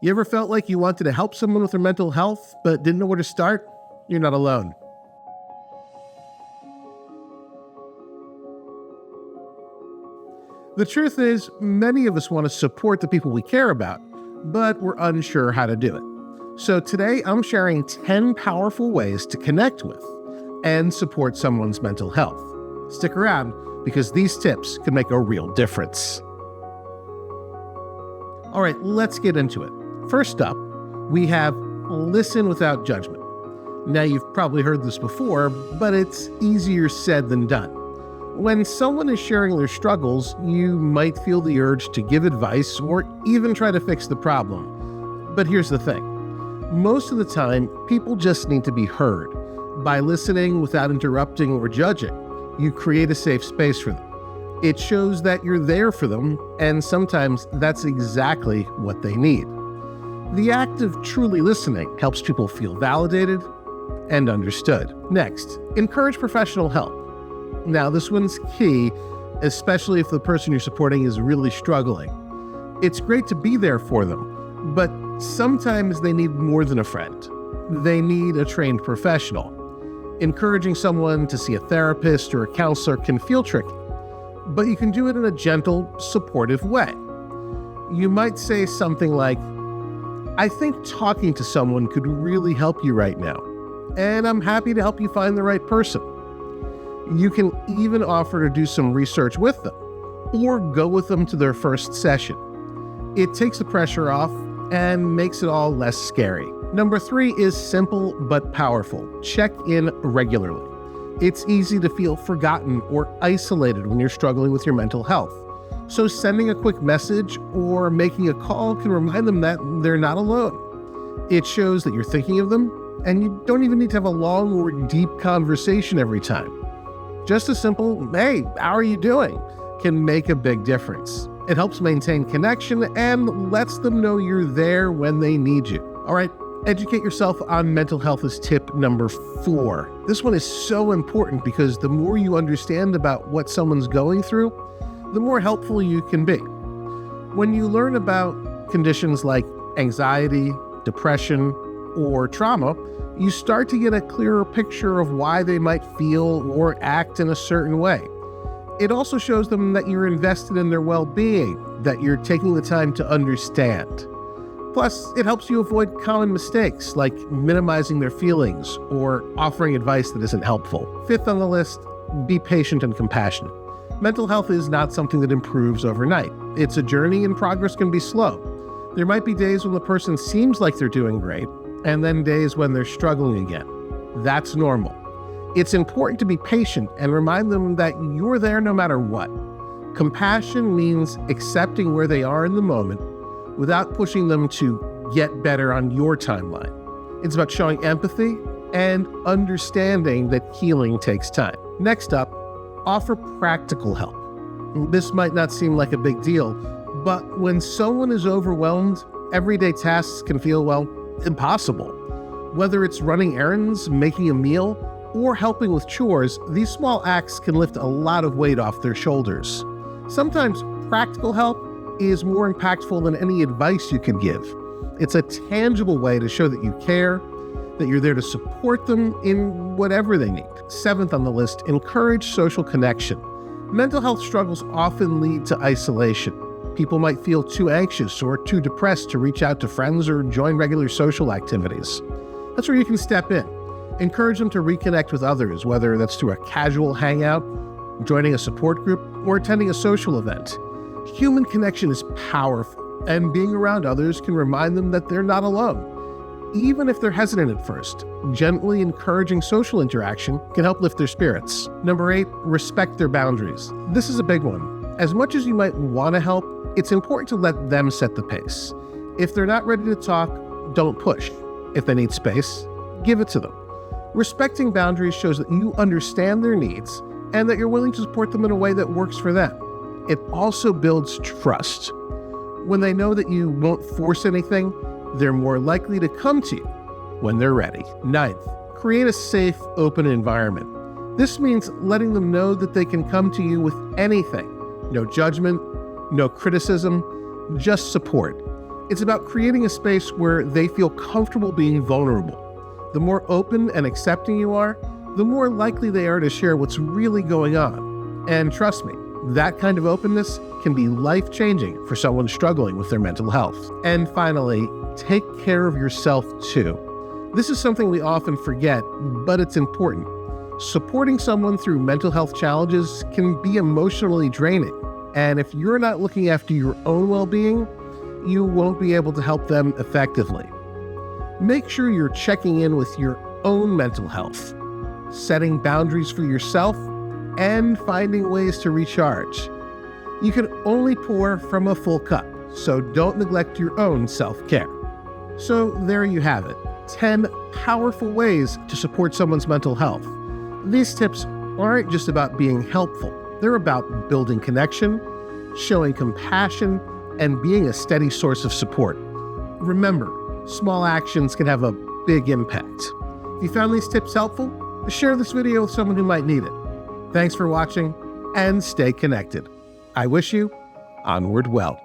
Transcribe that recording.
You ever felt like you wanted to help someone with their mental health, but didn't know where to start? You're not alone. The truth is, many of us want to support the people we care about, but we're unsure how to do it. So today, I'm sharing 10 powerful ways to connect with and support someone's mental health. Stick around, because these tips can make a real difference. All right, let's get into it. First up, we have listen without judgment. Now, you've probably heard this before, but it's easier said than done. When someone is sharing their struggles, you might feel the urge to give advice or even try to fix the problem. But here's the thing. Most of the time, people just need to be heard. By listening without interrupting or judging, you create a safe space for them. It shows that you're there for them, and sometimes that's exactly what they need. The act of truly listening helps people feel validated and understood. Next, encourage professional help. Now, this one's key, especially if the person you're supporting is really struggling. It's great to be there for them, but sometimes they need more than a friend. They need a trained professional. Encouraging someone to see a therapist or a counselor can feel tricky, but you can do it in a gentle, supportive way. You might say something like, "I think talking to someone could really help you right now, and I'm happy to help you find the right person." You can even offer to do some research with them, or go with them to their first session. It takes the pressure off and makes it all less scary. Number 3 is simple but powerful. Check in regularly. It's easy to feel forgotten or isolated when you're struggling with your mental health. So sending a quick message or making a call can remind them that they're not alone. It shows that you're thinking of them, and you don't even need to have a long or deep conversation every time. Just a simple, "Hey, how are you doing?" can make a big difference. It helps maintain connection and lets them know you're there when they need you. All right, educate yourself on mental health is tip number 4. This one is so important because the more you understand about what someone's going through, the more helpful you can be. When you learn about conditions like anxiety, depression, or trauma, you start to get a clearer picture of why they might feel or act in a certain way. It also shows them that you're invested in their well-being, that you're taking the time to understand. Plus, it helps you avoid common mistakes like minimizing their feelings or offering advice that isn't helpful. 5th on the list, be patient and compassionate. Mental health is not something that improves overnight. It's a journey, and progress can be slow. There might be days when the person seems like they're doing great, and then days when they're struggling again. That's normal. It's important to be patient and remind them that you're there no matter what. Compassion means accepting where they are in the moment without pushing them to get better on your timeline. It's about showing empathy and understanding that healing takes time. Next up, offer practical help. This might not seem like a big deal, but when someone is overwhelmed, everyday tasks can feel, impossible. Whether it's running errands, making a meal, or helping with chores, these small acts can lift a lot of weight off their shoulders. Sometimes practical help is more impactful than any advice you can give. It's a tangible way to show that you care, that you're there to support them in whatever they need. 7th on the list, encourage social connection. Mental health struggles often lead to isolation. People might feel too anxious or too depressed to reach out to friends or join regular social activities. That's where you can step in. Encourage them to reconnect with others, whether that's through a casual hangout, joining a support group, or attending a social event. Human connection is powerful, and being around others can remind them that they're not alone. Even if they're hesitant at first, gently encouraging social interaction can help lift their spirits. Number 8, respect their boundaries. This is a big one. As much as you might want to help, it's important to let them set the pace. If they're not ready to talk, don't push. If they need space, give it to them. Respecting boundaries shows that you understand their needs and that you're willing to support them in a way that works for them. It also builds trust. When they know that you won't force anything, they're more likely to come to you when they're ready. 9th, create a safe, open environment. This means letting them know that they can come to you with anything. No judgment, no criticism, just support. It's about creating a space where they feel comfortable being vulnerable. The more open and accepting you are, the more likely they are to share what's really going on. And trust me, that kind of openness can be life-changing for someone struggling with their mental health. And finally, take care of yourself too. This is something we often forget, but it's important. Supporting someone through mental health challenges can be emotionally draining. And if you're not looking after your own well-being, you won't be able to help them effectively. Make sure you're checking in with your own mental health, setting boundaries for yourself, and finding ways to recharge. You can only pour from a full cup, so don't neglect your own self-care. So there you have it, 10 powerful ways to support someone's mental health. These tips aren't just about being helpful. They're about building connection, showing compassion, and being a steady source of support. Remember, small actions can have a big impact. If you found these tips helpful, share this video with someone who might need it. Thanks for watching, and stay connected. I wish you onward well.